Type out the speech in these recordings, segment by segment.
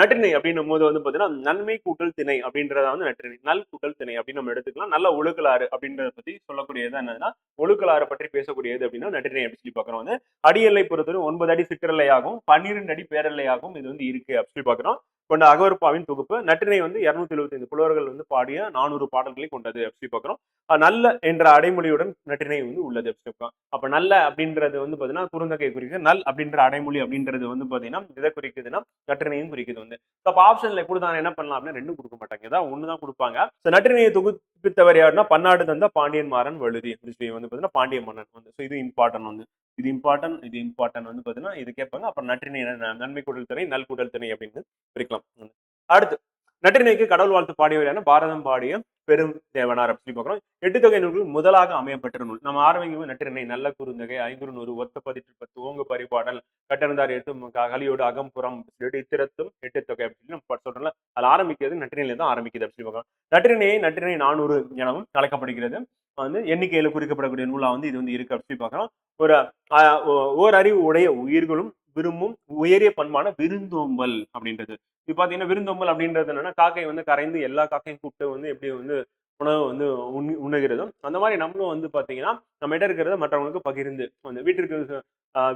நற்றிணை அப்படின்னும் போது வந்து பாத்தீங்கன்னா நன்மை கூட்டல் திணை அப்படின்றத வந்து நற்றிணை, நல் கூட்டல் திணை அப்படின்னு நம்ம எடுத்துக்கலாம். நல்ல ஒழுக்கலாறு அப்படின்றத பத்தி சொல்லக்கூடியது என்னன்னா, ஒழுக்கலாறு பற்றி பேசக்கூடியது அப்படின்னா நற்றிணை அப்படின்னு சொல்லி பாக்குறோம். வந்து அடியெல்லை பொறுத்தவரை 9 அடி சிற்றெல்லையாகும், 12 அடி பேரெல்லையாகும் இது வந்து இருக்கு அப்படின்னு சொல்லி பாக்குறோம். கொண்ட அகவற்பாவின் தொகுப்பு. நற்றிணை வந்து 275 புலவர்கள் வந்து பாடிய 400 பாடல்களை கொண்டது அப்படி பாக்குறோம். நல்ல என்ற அடைமொழியுடன் நற்றிணை வந்து உள்ளது அப்படி சொல்றோம். அப்ப நல்ல அப்படின்றது வந்து பாத்தீங்கன்னா குறுந்தொகை குறிக்குது. நல் அப்படின்ற அடைமொழி அப்படின்றது வந்து பாத்தீங்கன்னா இதை குறிக்குதுன்னா நற்றினையும் குறிக்குது வந்து. அப்ப ஆப்ஷன்ல கொடுத்தாங்க என்ன பண்ணலாம் அப்படின்னா ரெண்டும் கொடுக்க மாட்டாங்க, ஏதாவது ஒண்ணுதான் கொடுப்பாங்க. நற்றினையை தொகுப்பித்தவர் யாருன்னா பன்னாடு தந்த பாண்டியன் மாறன் வழுதி அப்படின்னு சொல்லி வந்து பாத்தீங்கன்னா பாண்டிய மன்னன் வந்து. இது இம்பார்ட்டன் வந்து, இது இம்பார்ட்டன் வந்து பாத்தீங்கன்னா இது கேட்பாங்க. அப்புறம் நற்றினை நன்மை கூடல் திணை நல் கூடல் திணை அப்படின்னு பிரிக்கலாம். அடுத்து நற்றினைக்கு கடவுள் வாழ்த்து பாடியவரான பாரதம் பாடிய பெரும் தேவனார் அப்படி பாக்குறோம். 8 தொகை நூல்கள் முதலாக அமையப்பெற்ற நூல். நம்ம ஆரம்பிக்கும் நற்றினை, நல்ல குறுந்தொகை, 500 ஒத்த பதிற்று 10 ஓங்கு பரிபாடல், கட்டணந்தார் 8 கலியோடு அகம்புறம் இத்திரத்தும் 8 தொகை அப்படின்னு நம்ம சொல்றோம்ல, அதுல ஆரம்பிக்கிறது நற்றினையில தான் ஆரம்பிக்குது அப்படி பாக்குறோம். நற்றினை 400 எனவும் அழைக்கப்படுகிறது. வந்து எண்ணிக்கையில குறிக்கப்படக்கூடிய நூலா வந்து இது வந்து இருக்கு அப்படி பாக்குறோம். ஒரு ஓர் அறிவு உடைய உயிர்களும் விரும்பும் உயரிய பண்பான விருந்தோம்பல் அப்படின்றது. இப்ப பாத்தீங்கன்னா விருந்தோம்பல் அப்படின்றது என்னன்னா, காக்கை வந்து கரைந்து எல்லா காக்கையும் கூப்பிட்டு வந்து எப்படி வந்து உணவு வந்து உண்ணுகிறதும் அந்த மாதிரி நம்மளும் வந்து பாத்தீங்கன்னா நம்ம இடம் இருக்கிறத மற்றவங்களுக்கு பகிர்ந்து அந்த வீட்டிற்கு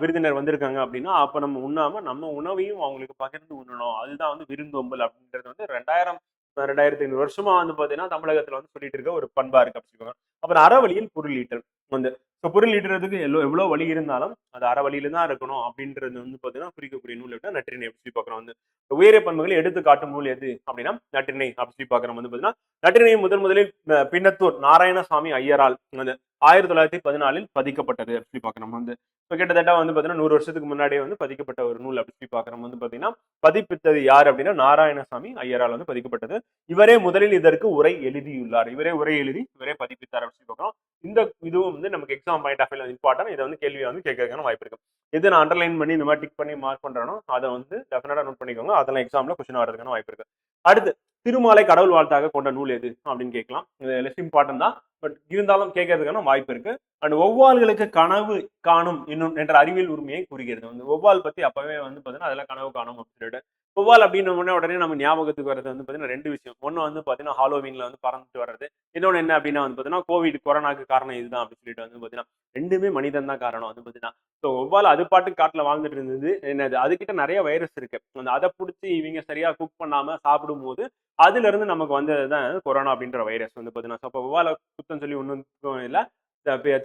விருந்தினர் வந்திருக்காங்க அப்படின்னா அப்ப நம்ம உண்ணாம நம்ம உணவையும் அவங்களுக்கு பகிர்ந்து உண்ணணும். அதுதான் வந்து விருந்தோம்பல் அப்படின்றது வந்து 2500 வருஷமா வந்து பாத்தீங்கன்னா தமிழகத்துல வந்து சொல்லிட்டு இருக்க ஒரு பண்பா இருக்கு அப்படி சொல்லுவாங்க. அப்புறம் அறவழியில் பொருள் ஈட்டல் வந்து பொருள் ஈட்டுறதுக்கு எவ்வளவு வழி இருந்தாலும் அது அற வழியில தான் இருக்கணும் அப்படின்றது வந்து பாத்தீங்கன்னா குறிக்கக்கூடிய நூல் எப்படின்னா நற்றினை எப்படி பாக்குறோம் வந்து. உயரிய பண்புகளை எடுத்து காட்டும் நூல் எது அப்படின்னா நற்றினை அப்படி பாக்குறோம் வந்து பாத்தீங்கன்னா. நற்றினை முதலில் பின்னத்தூர் நாராயணசாமி ஐயரால் வந்து 1914 பதிக்கப்பட்டது அப்படி பாக்குறோம் வந்து. இப்போ கிட்டத்தட்ட வந்து பாத்தீங்கன்னா 100 வருஷத்துக்கு முன்னாடியே வந்து பதிக்கப்பட்ட ஒரு நூல் அப்படி பாக்குறோம் வந்து பாத்தீங்கன்னா. பதிப்பித்தது யார் அப்படின்னா நாராயணசாமி ஐயரால் வந்து பதிக்கப்பட்டது. இவரே முதலில் இதற்கு உரை எழுதியுள்ளார். இவரே உரை எழுதி இவரே பதிப்பித்தார் அப்படி பாக்குறோம். இந்த இதுவும் வந்து நமக்கு எக்ஸாம் பாயிண்ட் ஆஃப் வியூல இம்பார்ட்டன்ட். இதை வந்து கேள்வியை வந்து கேட்கறதுக்கான வாய்ப்பு இருக்கு. எது நான் அண்டர்லைன் பண்ணி இந்த மாதிரி டிக் பண்ணி மார்க் பண்றேனோ அதை வந்து டெஃபினட்டா நோட் பண்ணிக்கோங்க. அதெல்லாம் எக்ஸாம்ல கொஸ்டின் வரதுக்கான வாய்ப்பு இருக்கு. அடுத்து திருமாலை கடவுள் வாழ்த்தாக கொண்ட நூல் எது அப்படின்னு கேட்கலாம். இது லெஸ் இம்பார்ட்டன்ட் தான், பட் இருந்தாலும் கேட்கறதுக்கான வாய்ப்பு இருக்கு. அண்ட் ஒவ்வாள்களுக்கு கனவு காணும் இன்னும் என்ற அறிவியல் உரிமையை கூறுகிறது வந்து. ஒவ்வாள் பத்தி அப்பவே வந்து பாத்தீங்கன்னா அதெல்லாம் கனவு காணும் அப்படின்னு சொல்லிட்டு. ஒவ்வாள் அப்படின்னு உடனே நம்ம ஞாபகத்துக்கு வர்றது வந்து பாத்தீங்கன்னா 2 விஷயம். ஒன்னு வந்து பாத்தீங்கன்னா ஹாலோவீன்ல வந்து பறந்துட்டு வர்றது. இன்னொன்னு என்ன அப்படின்னா வந்து பாத்தீங்கன்னா கோவிட் கொரோனாக்கு காரணம் இதுதான் அப்படின்னு சொல்லிட்டு வந்து பாத்தீங்கன்னா ரெண்டுமே மனிதன் தான் காரணம் வந்து பாத்தீங்கன்னா. ஸோ ஒவ்வாள் அது பாட்டு காட்டுல வாழ்ந்துட்டு இருந்தது. என்னது அதுகிட்ட நிறைய வைரஸ் இருக்கு. அதை பிடிச்சி இவங்க சரியா குக் பண்ணாம சாப்பிடும் போது அதுல இருந்து நமக்கு வந்ததுதான் கொரோனா அப்படின்ற வைரஸ் வந்து பாத்தீங்கன்னா. அப்போ ஒவ்வால குத்தம் சொல்லி ஒன்றும் இல்லை.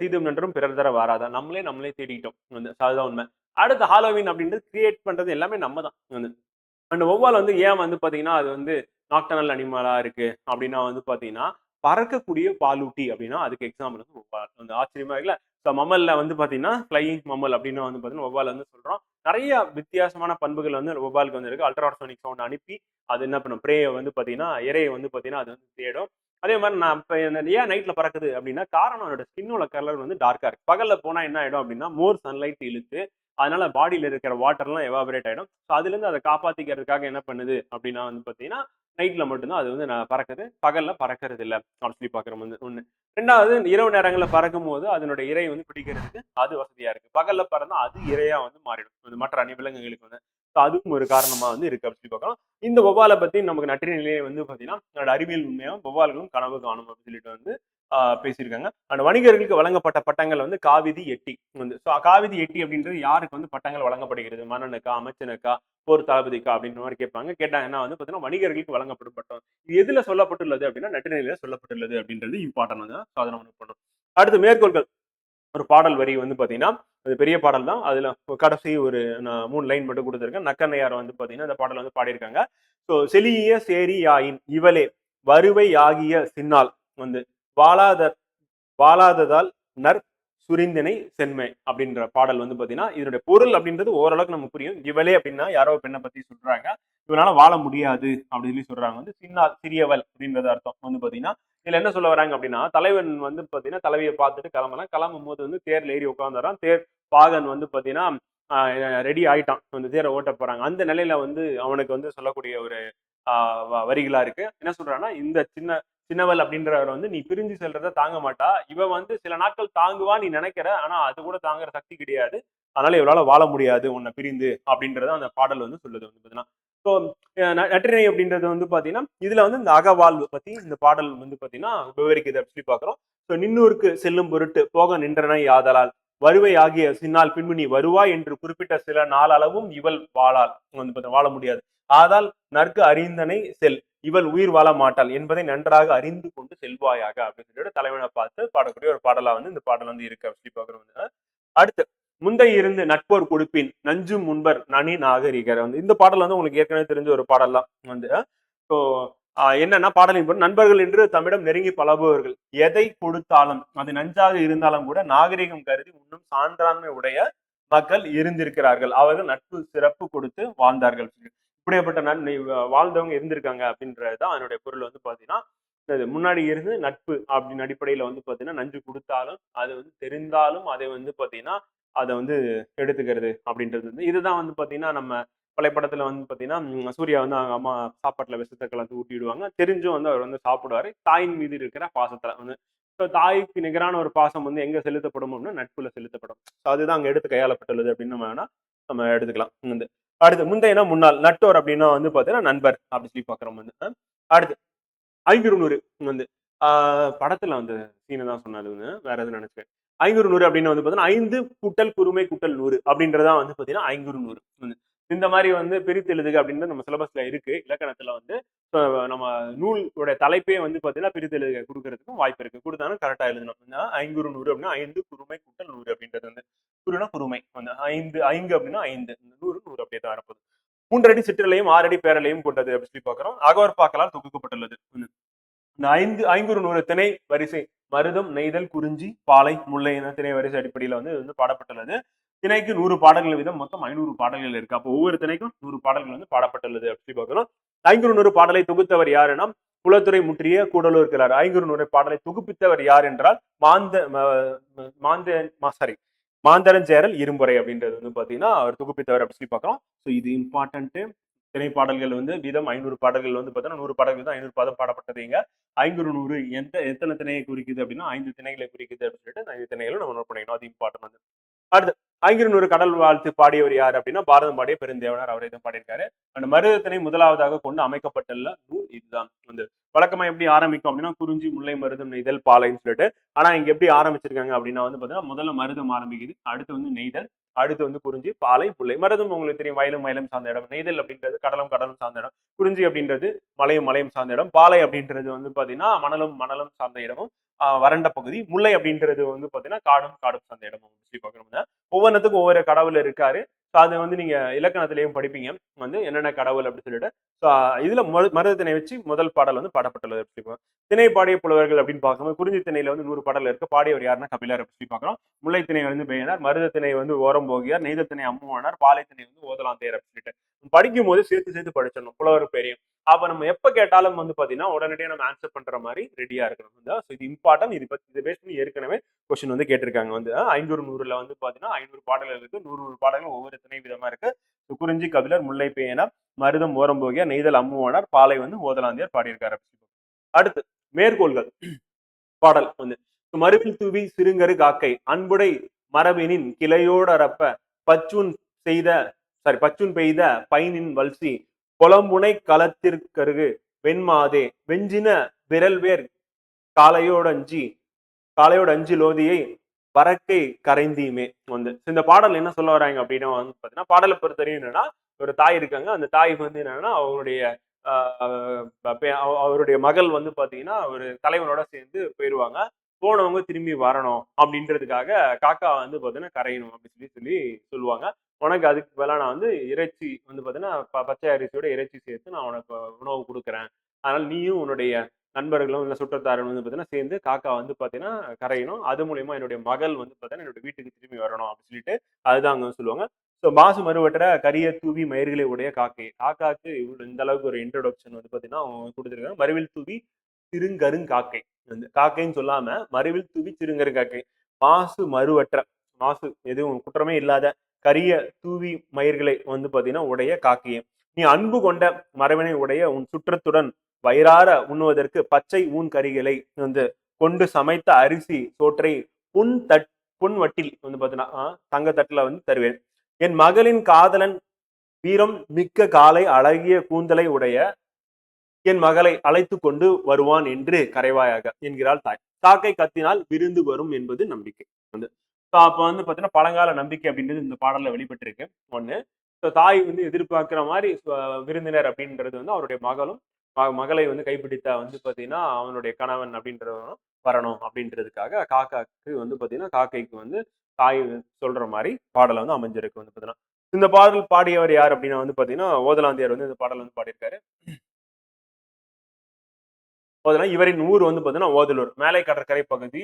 தீதும் நன்றும் பிறர் தர வாராதா, நம்மளே தேடிட்டோம் வந்து. அதுதான் உண்மை. அடுத்த ஹாலோவின் அப்படின்றது கிரியேட் பண்றது எல்லாமே நம்ம தான் வந்து. அண்ட் ஒவ்வால் வந்து ஏன் வந்து பாத்தீங்கன்னா அது வந்து நாக்டர்னல் அனிமலா இருக்கு அப்படின்னா வந்து பாத்தீங்கன்னா பறக்கக்கூடிய பாலூட்டி அப்படின்னா அதுக்கு எக்ஸாம்பிள் வந்து ஒவ்வால் வந்து. ஆச்சரியமா இருக்குல்ல. ஸோ மம்மல்ல வந்து பாத்தீங்கன்னா ஃபிளையிங் மம்மல் அப்படின்னு வந்து பாத்தீங்கன்னா ஒவ்வால் வந்து சொல்றோம். நிறைய வித்தியாசமான பண்புகள் வந்து ஒவ்வாலுக்கு வந்து இருக்கு. அல்ட்ராசோனிக் சவுண்ட் அனுப்பி அது என்ன பண்ணும், பிரேயை வந்து பாத்தீங்கன்னா இறையை வந்து பாத்தீங்கன்னா அது வந்து தேடும். அதே மாதிரி நான் இப்ப ஏன் நைட்ல பறக்குது அப்படின்னா காரணம் அதோட ஸ்கின்னோட கலர் வந்து டார்க்கா இருக்கு. பகல்ல போனா என்ன ஆயிடும் அப்படின்னா மோர் சன்லைட் இழுத்து அதனால பாடியில இருக்கிற வாட்டர்லாம் எவாபரேட் ஆயிடும். ஸோ அதுல இருந்து அதை காப்பாத்திக்கிறதுக்காக என்ன பண்ணுது அப்படின்னா வந்து பாத்தீங்கன்னா நைட்ல மட்டும்தான் அது வந்து பறக்குது, பகல்ல பறக்கிறது இல்லை அப்படின்னு சொல்லி பாக்குறோம் வந்து ஒண்ணு. ரெண்டாவது இரவு நேரங்களில் பறக்கும் போது அதனுடைய இறை வந்து பிடிக்கிறதுக்கு அது வசதியா இருக்கு. பகல்ல பறந்தா அது இரையா வந்து மாறிடும் மற்ற விலங்குகளுக்கு வந்து. அதுவும் ஒரு காரணமா வந்து இருக்கு அப்படின்னு சொல்லி பார்க்கலாம். இந்த ஒவ்வாலை பத்தி நமக்கு நற்றினையிலேயே வந்து பாத்தீங்கன்னா என்னோட அறிவியல் உண்மையாகவும் ஒவ்வால்களும் கனவு காணும் அப்படின்னு சொல்லிட்டு வந்து பேசியிருக்காங்க. அந்த வணிகர்களுக்கு வழங்கப்பட்ட பட்டங்கள் வந்து காவிதி எட்டி வந்து. காவிதி எட்டி அப்படின்றது யாருக்கு வந்து பட்டங்கள் வழங்கப்படுகிறது, மன்னனுக்கா அமைச்சனுக்கா போர் தளபதிக்கா அப்படின்ற மாதிரி கேட்பாங்க. கேட்டாங்கன்னா வந்து பாத்தீங்கன்னா வணிகர்களுக்கு வழங்கப்படும் பட்டம். இது எதுல சொல்லப்பட்டுள்ளது அப்படின்னா நற்றினையில சொல்லப்பட்டுள்ளது அப்படின்றது இம்பார்ட்டன் வந்து. அதை நம்ம பண்ணும். அடுத்து மேற்கோள்கள். ஒரு பாடல் வரி வந்து பாத்தீங்கன்னா அது பெரிய பாடல் தான். அதுல கடைசி ஒரு 3 லைன் மட்டும் கொடுத்துருக்கேன். நக்கண்ணையார் வந்து பாத்தீங்கன்னா இந்த பாடல் வந்து பாடியிருக்காங்க. ஸோ செலிய சேரி யாயின் இவளே வருவை ஆகிய சின்னால் வந்து வாழாத வாழாததால் நற் சுரிந்தினை சென்மை அப்படின்ற பாடல் வந்து பாத்தீங்கன்னா இதனுடைய பொருள் அப்படின்றது ஓரளவுக்கு நமக்கு புரியும். இவளே அப்படின்னா யாரோ பெண்ணை பத்தி சொல்றாங்க, இவனால வாழ முடியாது அப்படின்னு சொல்லி சொல்றாங்க வந்து. சின்னால் சிறியவள் அப்படின்றது அர்த்தம் வந்து பாத்தீங்கன்னா. இதுல என்ன சொல்ல வராங்க அப்படின்னா தலைவன் வந்து பாத்தீங்கன்னா தலைவியை பார்த்துட்டு கிளம்பும் போது வந்து தேர்ல ஏறி உட்காந்துறான். தேர் பாகன் வந்து பாத்தீங்கன்னா ரெடி ஆயிட்டான், வந்து தேரை ஓட்ட போறாங்க. அந்த நிலையில வந்து அவனுக்கு வந்து சொல்லக்கூடிய ஒரு வரிகளா இருக்கு. என்ன சொல்றான்னா இந்த சின்னவள் அப்படின்றவர் வந்து நீ பிரிஞ்சு செல்றத தாங்க மாட்டா, இவ வந்து சில நாட்கள் தாங்குவா நீ நினைக்கிற, ஆனா அது கூட தாங்குற சக்தி கிடையாது, அதனால இவளால வாழ முடியாது உன்னை பிரிந்து அப்படின்றத அந்த பாடல் வந்து சொல்லுது வந்து பாத்தீங்கன்னா. ஸோ நற்றிணை அப்படின்றது வந்து பாத்தீங்கன்னா இதுல வந்து இந்த அகவாழ்வு பத்தி இந்த பாடல் வந்து பாத்தீங்கன்னா விவரிக்குது அப்படின்னு சொல்லி பாக்குறோம். ஸோ நின்னூருக்கு செல்லும் பொருட்டு போக நின்றன யாதலால் வருவை ஆகிய சின்னால் பின்பு நீ வருவாய் என்று குறிப்பிட்ட சில நாளளவும் இவள் வாழாள் வந்து வாழ முடியாது. ஆதால் நற்கு அறிந்தனை செல் இவள் உயிர் வாழ மாட்டாள் என்பதை நன்றாக அறிந்து கொண்டு செல்வாயாக அப்படின்னு சொல்லிட்டு தலைவனை பார்த்து பாடக்கூடிய ஒரு பாடலா வந்து இந்த பாடல் வந்து இருக்கு அப்படின்னு பாக்குறோம். அடுத்து முந்தை இருந்து நட்போர் கொடுப்பின் நஞ்சு முன்பர் நனி நாகரிகர் வந்து இந்த பாடல் வந்து உங்களுக்கு ஏற்கனவே தெரிஞ்ச ஒரு பாடல் தான் வந்து. ஸோ என்னன்னா பாடலின் நண்பர்கள் என்று தம்மிடம் நெருங்கி பழகுபவர்கள் எதை கொடுத்தாலும் அது நஞ்சாக இருந்தாலும் கூட நாகரிகம் கருதி இன்னும் சான்றாண்மை உடைய மக்கள் இருந்திருக்கிறார்கள். அவர்கள் நட்பு சிறப்பு கொடுத்து வாழ்ந்தார்கள். இப்படியாப்பட்ட வாழ்ந்தவங்க இருந்திருக்காங்க அப்படின்றதுதான் அதனுடைய பொருள் வந்து பாத்தீங்கன்னா முன்னாடி இருந்து நட்பு அப்படின்னு அடிப்படையில வந்து பாத்தீங்கன்னா நஞ்சு கொடுத்தாலும் அது வந்து தெரிந்தாலும் அதை வந்து பாத்தீங்கன்னா அதை வந்து எடுத்துக்கிறது அப்படின்றது வந்து இதுதான் வந்து பாத்தீங்கன்னா நம்ம பழைய படத்துல வந்து பாத்தீங்கன்னா சூர்யா வந்து அவங்க அம்மா சாப்பாட்டுல விஷத்தை கலந்து ஊட்டிடுவாங்க. தெரிஞ்சும் வந்து அவர் வந்து சாப்பிடுவாரு தாயின் மீது இருக்கிற பாசத்துல வந்து. தாய்க்கு நிகரான ஒரு பாசம் வந்து எங்க செலுத்தப்படும் அப்படின்னா நட்புல செலுத்தப்படும். அதுதான் அங்க எடுத்து கையாளப்பட்டுள்ளது அப்படின்னு நம்ம எடுத்துக்கலாம் வந்து. அடுத்து முந்தையனா முன்னாள் நட்டோர் அப்படின்னா வந்து பாத்தீங்கன்னா நண்பர் அப்படி சொல்லி பாக்குறோம் வந்து. அடுத்து 500 வந்து படத்துல வந்து சீனை தான் சொன்னது வந்து வேற எதுவும் நினைச்சேன். 500 அப்படின்னு வந்து பாத்தீங்கன்னா 5 கூட்டல் குறுமை கூட்டல் 100 அப்படின்றதா வந்து பாத்தீங்கன்னா 500 இந்த மாதிரி வந்து பிரித்து எழுதுக அப்படின்னு நம்ம சிலபஸ்ல இருக்கு இலக்கணத்துல வந்து. நம்ம நூலுடைய தலைப்பே வந்து பாத்தீங்கன்னா பிரித்து எழுதுக கொடுக்கறதுக்கும் வாய்ப்பு இருக்கு. கொடுத்தாலும் கரெக்டா எழுதணும். 500 அப்படின்னா 5 குறுமை கூட்டல் 100 அப்படின்றது வந்து குறுனா குறுமை வந்து 5 அப்படின்னா 5 100 அப்படியே தான் இருப்பது. 3 அடி சிற்றலையும் 6 அடி பேரலையும் கொண்டது அப்படின்னு சொல்லி பாக்குறோம். அகவர் பாக்கலால் தொகுக்கப்பட்டுள்ளது. இந்த 500 திணை வரிசை மருதம் நெய்தல் குறிஞ்சி பாலை முல்லை என திணை வரிசை அடிப்படையில வந்து பாடப்பட்டுள்ளது. திணைக்கு 100 பாடல்கள் வீதம் மொத்தம் 500 பாடல்கள் இருக்கு. அப்போ ஒவ்வொரு திணைக்கும் 100 பாடல்கள் வந்து பாடப்பட்டுள்ளது அப்படி பார்க்கணும். 500 பாடலை தொகுத்தவர் யாருன்னா குலத்துறை முற்றிய கூடலூர் இருக்கிறார். 500 பாடலை தொகுப்பித்தவர் யார் என்றால் மாந்தரஞ்சேரல் இரும்புரை அப்படின்றது வந்து பாத்தீங்கன்னா அவர் தொகுப்பித்தவர் அப்படி சொல்லி பார்க்கலாம். ஸோ இது இம்பார்ட்டன்ட். திணை பாடல்கள் வந்து வீதம் 500 பாடல்கள் வந்து பார்த்தீங்கன்னா 100 பாடல்கள் தான் 500 பாதம் பாடப்பட்டது. இங்க 500 எத்தனை திணையை குறிக்குது அப்படின்னா 5 திணைகளை குறிக்குது அப்படின்னு சொல்லிட்டு 5 திணைகளும் நம்ம நோட் பண்ணிக்கணும். அது இம்பார்ட்டன் வந்து. அடுத்து 500 கடல் வாழ்த்து பாடியவர் யார் அப்படின்னா பாரதம் பாடிய பெருந்தேவனார் அவரை தான் பாடியிருக்காரு. அந்த மருதத்தினை முதலாவதாக கொண்டு அமைக்கப்பட்டுள்ள நூல் இதுதான் வந்து. வழக்கமா எப்படி ஆரம்பிக்கும் அப்படின்னா குறிஞ்சி முல்லை மருதம் நெய்தல் பாலைன்னு சொல்லிட்டு. ஆனா இங்க எப்படி ஆரம்பிச்சிருக்காங்க அப்படின்னா வந்து பாத்தீங்கன்னா முதல்ல மருதம் ஆரம்பிக்குது. அடுத்து வந்து நெய்தல் அடுத்து வந்து குறிஞ்சி பாலை முல்லை. மருதம் உங்களுக்கு தெரியும் வயலும் வயலும் சார்ந்த இடம். நெய்தல் அப்படின்றது கடலும் கடலும் சார்ந்த இடம். குறிஞ்சி அப்படின்றது மலையும் மலையும் சார்ந்த இடம். பாலை அப்படின்றது வந்து பாத்தீங்கன்னா மணலும் மணலும் சார்ந்த இடமும் வறண்ட பகுதி. முல்லை அப்படின்றது வந்து பாத்தீங்கன்னா காடும் காடும் சார்ந்த இடமும் சொல்லி பாக்குறோம். ஒவ்வொன்றுத்துக்கும் ஒவ்வொரு கடவுள் இருக்காரு. அதை வந்து நீங்க இலக்கணத்திலையும் படிப்பீங்க வந்து என்னென்ன கடவுள் அப்படின்னு சொல்லிட்டு. இதுல மருதத்தினை வச்சு முதல் பாடல் வந்து பாடப்பட்டுள்ளது. திணை பாடிய புலவர்கள் அப்படின்னு பார்க்கும்போது குறிஞ்சி திணையில வந்து 100 பாடல் இருக்கு. பாடியவர் யாருன்னா கபிலர் அப்படின்னு பாக்குறோம். முல்லை திணை வந்து பெயனார், மருத திணை வந்து ஓரம் போகியார், நெய்த திணை அம்முவானார், பாலை திணை வந்து ஓதலாந்தையர் அப்படின்னு சொல்லிட்டு படிக்கும் போது சேர்த்து சேர்த்து படிச்சிடணும் புலவர் பெரியும். அப்ப நம்ம எப்ப கேட்டாலும் வந்து பாத்தீங்கன்னா உடனடியாக நம்ம ஆன்சர் பண்ற மாதிரி ரெடியா இருக்கணும். இது இம்பார்ட்டன். இது பத்தி இதை பேஸ் பண்ணி ஏற்கனவே கொஸ்டின் வந்து கேட்டிருக்காங்க வந்து 500 வந்து பாத்தீங்கன்னா 500 பாடல்கள் இருக்கு. 100 பாடல்கள் ஒவ்வொரு திணை விதமா இருக்கு. குறிஞ்சி கபிலர், முல்லை பெயனார், மருதம் ஓரம்போகியார், நெய்தல் அம்முவானார், பாலை வந்து ஓதலாந்தியார் பாடியிருக்காரு. அடுத்து மேற்கோள்கள் பாடல் வந்து மறுவில் தூவி சிறுங்கரு காக்கை அன்புடை மரபினின் கிளையோடரப்ப பச்சுன் பெய்த பைனின் வல்சி பொலம்புனை களத்திற்கருகு வெண்மாதே வெஞ்சின விரல்வேர் காலையோடஞ்சி லோதியை பறக்கை கரைந்தீமே வந்து. இந்த பாடல் என்ன சொல்ல வராங்க அப்படின்னா வந்து பாத்தீங்கன்னா பாடலை பொறுத்தவரையும் என்னன்னா ஒரு தாய் இருக்காங்க. அந்த தாய் வந்து என்னன்னா அவருடைய மகள் வந்து பாத்தீங்கன்னா ஒரு தலைவனோட சேர்ந்து போயிடுவாங்க. போனவங்க திரும்பி வரணும் அப்படின்றதுக்காக காக்கா வந்து பாத்தீங்கன்னா கரையணும் அப்படின்னு சொல்லி சொல்லுவாங்க. உனக்கு அதுக்கு பதிலா நான் வந்து இறைச்சி வந்து பாத்தீங்கன்னா பச்சை அரிசியோட இறைச்சி சேர்த்து நான் உனக்கு உணவு கொடுக்குறேன். அதனால நீயும் உன்னுடைய நண்பர்களும் இல்ல சுற்றத்தாரும் வந்து பாத்தீங்கன்னா சேர்ந்து காக்கா வந்து பாத்தீங்கன்னா கரையணும். அது மூலியமா என்னுடைய மகள் வந்து பாத்தீங்கன்னா என்னோட வீட்டுக்கு திரும்பி வரணும் அப்படின்னு சொல்லிட்டு அதுதான் அங்க சொல்லுவாங்க. ஸோ மாசு மறுவற்ற கரிய தூவி மயிர்களை உடைய காக்கை. காக்காக்கு இந்த அளவுக்கு ஒரு இன்ட்ரோடக்ஷன் வந்து பாத்தீங்கன்னா அவங்க கொடுத்துருக்காங்க. மறுவில் தூவி சிறுங்கருங்காக்கை வந்து காக்கைன்னு சொல்லாம மறுவில் தூவி சிறுங்கருங்காக்கை. மாசு மறுவற்ற மாசு எதுவும் குற்றமே இல்லாத கரிய தூவி மயிர்களை வந்து பாத்தீங்கன்னா உடைய காக்கையும் நீ அன்பு கொண்ட மரபினை உடைய உன் சுற்றத்துடன் வயிறார உண்ணுவதற்கு பச்சை ஊன் கறிகளை வந்து கொண்டு சமைத்த அரிசி சோற்றை புன் வட்டில் வந்து பாத்தீங்கன்னா தங்க தட்டுல வந்து தருவேன். என் மகளின் காதலன் வீரம் மிக்க காலை அழகிய கூந்தலை உடைய என் மகளை அழைத்து கொண்டு வருவான் என்று கரைவாயாக என்கிறாள் தாய். காக்கை கத்தினால் விருந்து வரும் என்பது நம்பிக்கை வந்து. அப்ப வந்து பாத்தீங்கன்னா பழங்கால நம்பிக்கை அப்படின்றது இந்த பாடல்ல வெளிப்பட்டிருக்கு ஒண்ணு. தாய் வந்து எதிர்பார்க்கிற மாதிரி விருந்தினர் அப்படின்றது வந்து அவருடைய மகளும் மகளை வந்து கைப்பிடித்த வந்து பாத்தீங்கன்னா அவனுடைய கணவன் அப்படின்றவனும் வரணும் அப்படின்றதுக்காக காக்காக்கு வந்து பாத்தீங்கன்னா காக்கைக்கு வந்து தாய் சொல்ற மாதிரி பாடல் வந்து அமைஞ்சிருக்கு வந்து பாத்தீங்கன்னா. இந்த பாடல் பாடியவர் யார் அப்படின்னா வந்து பாத்தீங்கன்னா ஓதலாந்தியார் வந்து இந்த பாடல் வந்து பாடியிருக்காரு. இவரின் ஊர் வந்து பாத்தீங்கன்னா ஓதலூர், மேலை கடற்கரை பகுதி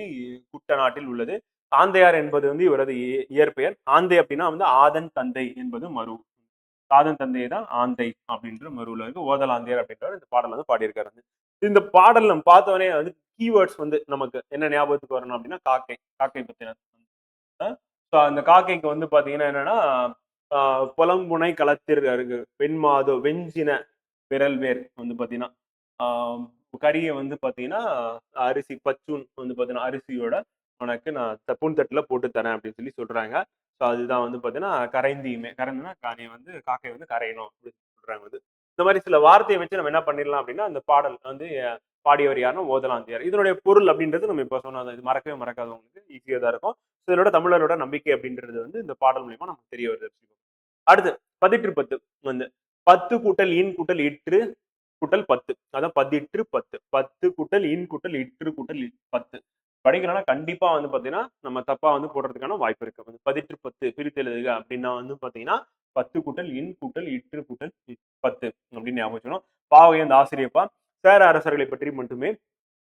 குட்டநாட்டில் உள்ளது. ஆந்தையார் என்பது வந்து இவரது இயற்பெயர். ஆந்தை அப்படின்னா வந்து ஆதன் தந்தை என்பது மரு. ஆதன் தந்தை தான் ஆந்தை அப்படின்ற மருவில் இருக்கு. ஓதலாந்தியார் அப்படின்றவர் இந்த பாடல் வந்து பாடியிருக்காரு. இந்த பாடல் நம்ம பார்த்தவனே வந்து கீவேர்ட்ஸ் வந்து நமக்கு என்ன ஞாபகத்துக்கு வரணும் அப்படின்னா காக்கை, காக்கை பத்தின. அந்த காக்கைக்கு வந்து பாத்தீங்கன்னா என்னன்னா புலம்புனை களத்திற்கு இருக்கு வெண்மாதோ வெஞ்சின விரல் வேர் வந்து பாத்தீங்கன்னா கறியை வந்து பாத்தீங்கன்னா அரிசி பச்சூன் வந்து பாத்தீங்கன்னா அரிசியோட உனக்கு நான் பூன் தட்டுல போட்டு தரேன் அப்படின்னு சொல்லி சொல்றாங்க. ஸோ அதுதான் வந்து பாத்தீங்கன்னா கரைந்தியுமே கரைந்துனா காணியை வந்து காக்கை வந்து கரையணும் அப்படின்னு சொல்றாங்க வந்து. இந்த மாதிரி சில வார்த்தையை வச்சு நம்ம என்ன பண்ணிடலாம் அப்படின்னா அந்த பாடல் வந்து பாடியவர் யாருன்னா ஓதலாந்தியார். இதனுடைய பொருள் அப்படின்றது நம்ம இப்ப சொன்னது இது மறக்கவே மறக்காதவங்களுக்கு ஈஸியா தான் இருக்கும். இதனோட தமிழரோட நம்பிக்கை அப்படின்றது வந்து இந்த பாடல் மூலியமா நமக்கு தெரிய வருது. அடுத்து 18 வந்து 10 கூட்டல் இன் கூட்டல் இற்று கூட்டல் 10. அதான் 18 10. 10 கூட்டல் இன் கூட்டல் இற்று கூட்டல் 10. படிக்கிறனா கண்டிப்பா வந்து பாத்தீங்கன்னா நம்ம தப்பா வந்து போடுறதுக்கான வாய்ப்பு இருக்கு. 18 10 பிரித்து எழுதுக அப்படின்னா வந்து பாத்தீங்கன்னா 10 கூட்டல் இன் கூட்டல் இற்று கூட்டல் 10 அப்படின்னு ஞாபகம் வச்சுக்கணும். பாவை அந்த ஆசிரியப்பா சேர அரசர்களை பற்றி மட்டுமே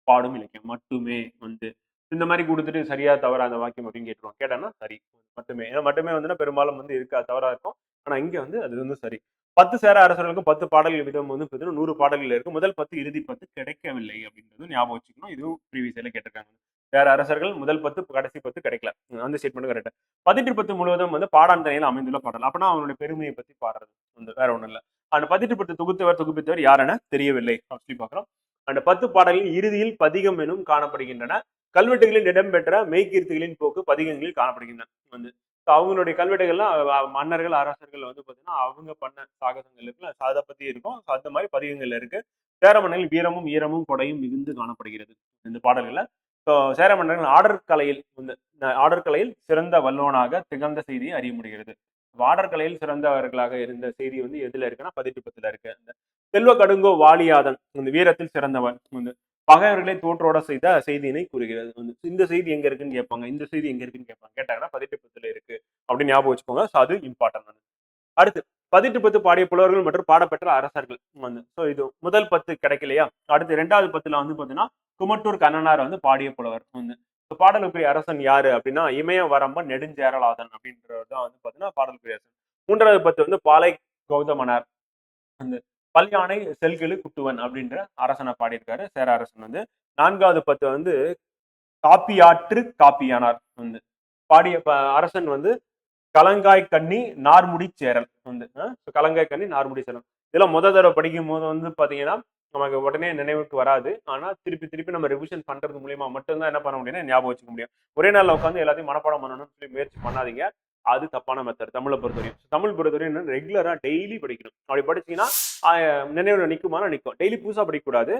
பாடும் இலக்கியம் மட்டுமே வந்து இந்த மாதிரி கொடுத்துட்டு சரியா தவறா அந்த வாக்கியம் அப்படின்னு கேட்டுருவோம். கேட்டானா சரி மட்டுமே. ஏன்னா மட்டுமே வந்து பெரும்பாலும் வந்து இருக்கா தவறா இருக்கும். ஆனா இங்க வந்து அது வந்து சரி. 10 சேர அரசர்களுக்கும் 10 பாடல்கள் விதம் வந்து 100 பாடல்கள் இருக்கு. முதல் 10 இறுதி 10 கிடைக்கவில்லை அப்படின்றது ஞாபகம் வச்சுக்கணும். இதுவும் ப்ரீவியஸ்ல கேட்டிருக்காங்க. சேர அரசர்கள் முதல் 10 கடைசி 10 கிடைக்கல. அந்த ஸ்டேட்மெண்ட் கரெக்ட். 18 10 முழுவதும் வந்து பாடாந்தனையில் அமைந்துள்ள பாடல். அப்பனா அவனுடைய பெருமையை பத்தி பாடுறது வந்து வேற ஒண்ணும் இல்ல. அந்த 18 10 தொகுத்தவர் தொகுப்பித்தவர் யார் என தெரியவில்லை அப்படி பாக்குறோம். அந்த 10 பாடல்களின் இறுதியில் பதிகம் எனும் காணப்படுகின்றன. கல்வெட்டுகளில் இடம்பெற்ற மெய்கீர்த்திகளின் போக்கு பதிகங்களில் காணப்படுகின்றன வந்து. அவங்களுடைய கல்வெட்டுகள்லாம் மன்னர்கள் அரசர்கள் வந்து பாத்தீங்கன்னா அவங்க பண்ண சாகசங்கள் இருக்குல்ல அதை பத்தி இருக்கும். அந்த மாதிரி பதிகங்கள் இருக்கு. சேர மன்னர்கள் வீரமும் ஈரமும் கொடையும் மிகுந்து காணப்படுகிறது இந்த பாடல்கள்ல. சேர மன்னர்கள் ஆடர் கலையில் சிறந்த வல்லோனாக திகழ்ந்த செய்தியை அறிய முடிகிறது. ஆடர் கலையில் சிறந்தவர்களாக இருந்த செய்தி வந்து எதுல இருக்குன்னா 18 10 இருக்கு. செல்வ கடுங்கோ வாலியாதன் இந்த வீரத்தில் சிறந்தவன் வந்து பகைவர்களை தோற்றோட செய்த செய்தியினை கூறுகிறது வந்து. இந்த செய்தி எங்க இருக்குன்னு கேட்பாங்க. இந்த செய்தி எங்க இருக்குன்னு கேட்பாங்க. கேட்டாங்கன்னா 18 10 இருக்கு அப்படின்னு ஞாபகம் வச்சுக்கோங்க. அது இம்பார்ட்டன்ட். அடுத்து 18 10 பாடிய புலவர்கள் மற்றும் பாடப்பெற்ற அரசர்கள் வந்து. ஸோ இது முதல் 10 கிடைக்கலையா. அடுத்து 2வது 10ல வந்து பாத்தீங்கன்னா குமட்டூர் கண்ணனார் வந்து பாடிய புலவர் வந்து. பாடலுக்குரிய அரசன் யாரு அப்படின்னா இமய வரம்பன் நெடுஞ்சேரலாதன் அப்படின்றவர் தான் வந்து பாத்தீங்கன்னா பாடலுக்குரிய அரசன். 3வது 10 வந்து பாலை கௌதமனார் வந்து. பல்யானை செல்கிழு குட்டுவன் அப்படின்ற அரசனை பாடியிருக்காரு சேர அரசன் வந்து. 4வது 10 வந்து காப்பியாற்று காப்பியானார் வந்து பாடிய அரசன் வந்து கலங்காய் கண்ணி நார்முடி சேரல் வந்து. கலங்காய் கண்ணி நார்முடி சேரல் இதெல்லாம் தடவை படிக்கும் போது வந்து பாத்தீங்கன்னா நமக்கு உடனே நினைவுக்கு வராது. ஆனா திருப்பி நம்ம ரிவிஷன் பண்றது மூலியமா மட்டும்தான் என்ன பண்ண முடியும்னா ஞாபகம் வச்சுக்க முடியும். ஒரே நாள்ல உட்காந்து எல்லாத்தையும் மனப்பாடம் பண்ணணும்னு சொல்லி முயற்சி பண்ணாதீங்க. அது தப்பான மெத்தட். தமிழை பொறுத்தவரையும் தமிழ் பொறுத்தவரையும் ரெகுலரா டெய்லி படிக்கணும். அப்படி படிச்சீங்கன்னா நினைவுல நிக்குமானா நிற்கும். டெய்லி புதுசா படிக்கக்கூடாது.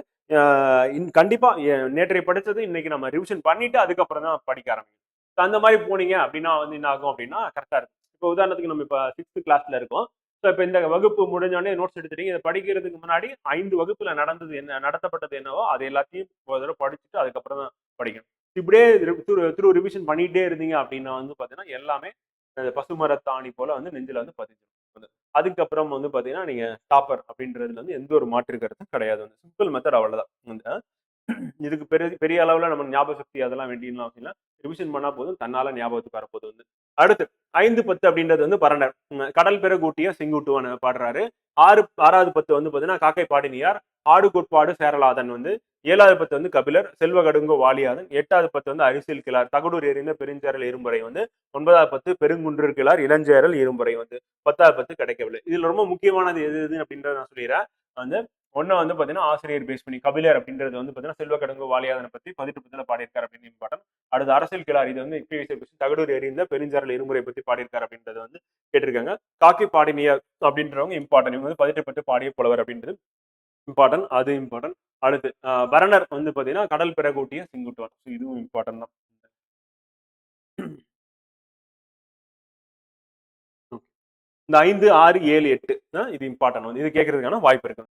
கண்டிப்பா நேற்றைய படிச்சது இன்னைக்கு நம்ம ரிவிஷன் பண்ணிட்டு அதுக்கப்புறம் தான் படிக்க ஆரம்பிக்கணும். அந்த மாதிரி போனீங்க அப்படின்னா வந்து என்ன ஆகும் அப்படின்னா கரெக்டா இருக்கும். இப்போ உதாரணத்துக்கு நம்ம இப்ப 6th கிளாஸ்ல இருக்கோம். ஸோ இப்போ இந்த வகுப்பு முடிஞ்சோடனே நோட்ஸ் எடுத்துட்டீங்க. இதை படிக்கிறதுக்கு முன்னாடி 5 வகுப்புல நடத்தப்பட்டது என்னவோ அது எல்லாத்தையும் ஒரு தடவை படிச்சுட்டு அதுக்கப்புறம் தான் படிக்கணும். இப்படியே த்ரூ ரிவிஷன் பண்ணிட்டே இருந்தீங்க அப்படின்னா வந்து பாத்தீங்கன்னா எல்லாமே பசுமரத்தாணி போல வந்து நெஞ்சில வந்து பதிஞ்சிடும். அதுக்கப்புறம் வந்து பாத்தீங்கன்னா நீங்க டாப்பர் அப்படின்றதுல வந்து எந்த ஒரு மாற்று கருத்தும் கிடையாது. வந்து சிம்பிள் மெத்தட் அவ்வளவுதான். இதுக்கு பெரிய அளவுல நம்ம ஞாபக சக்தி அதெல்லாம் வேண்டியலாம் அப்படின்னா ரிவிஷன் பண்ணா போதும் தன்னால ஞாபகத்துக்கு வரப்போது வந்து. அடுத்து 5 10 அப்படின்றது வந்து பரணர். கடல் பெற கூட்டிய செங்குட்டுவன் பாடுறாரு. 6வது 10 வந்து பாத்தீங்கன்னா காக்கை பாடினியார் ஆடு கோட்பாடு சேரலாதன் வந்து. 7வது 10 வந்து கபிலர் செல்வ கடுங்கோ வாலியாதன். 8வது 10 வந்து அரிசில் கிளார் தகடூர் எறிந்த பெருஞ்சேரல் இரும்புரை வந்து. 9வது 10 பெருங்குன்று கிளார் இளஞ்சேரல் இரும்புரை வந்து. 10வது 10 கிடைக்கவில்லை. இதுல ரொம்ப முக்கியமானது எது அப்படின்றத நான் சொல்லிடுறேன் வந்து. ஒன்னு வந்து பாத்தீங்கன்னா ஆசிரியர் பேஸ் பண்ணி கபிலர் அப்படின்றது வந்து பாத்தீங்கன்னா செல்வ கடுங்கோ வாலியாதனை பத்தி 18 10 பாடியிருக்காரு அப்படின்னு இம்பார்ட்டன். அடுத்து அரசியல் கிளார் இது வந்து தகடூர் எறிந்த பெருஞ்சாரல் இருமுறை பத்தி பாடியிருக்காரு அப்படின்றது வந்து கேட்டிருக்காங்க. காக்கி பாடினியர் அப்படின்றவங்க இம்பார்ட்டன்ட். இவங்க வந்து பதிற்றப்பட்டு பாடிய புலவர் அப்படின்றது இம்பார்ட்டன்ட். அது இம்பார்ட்டன்ட். அடுத்து பரணர் வந்து பாத்தீங்கன்னா கடல் பிறகூட்டிய செங்குட்டுவன். இதுவும் இம்பார்ட்டன்ட் தான். இந்த 5, 6, 7, 8 இது இம்பார்ட்டன்ட் வந்து இது கேட்கறதுக்கான வாய்ப்பு இருக்கு.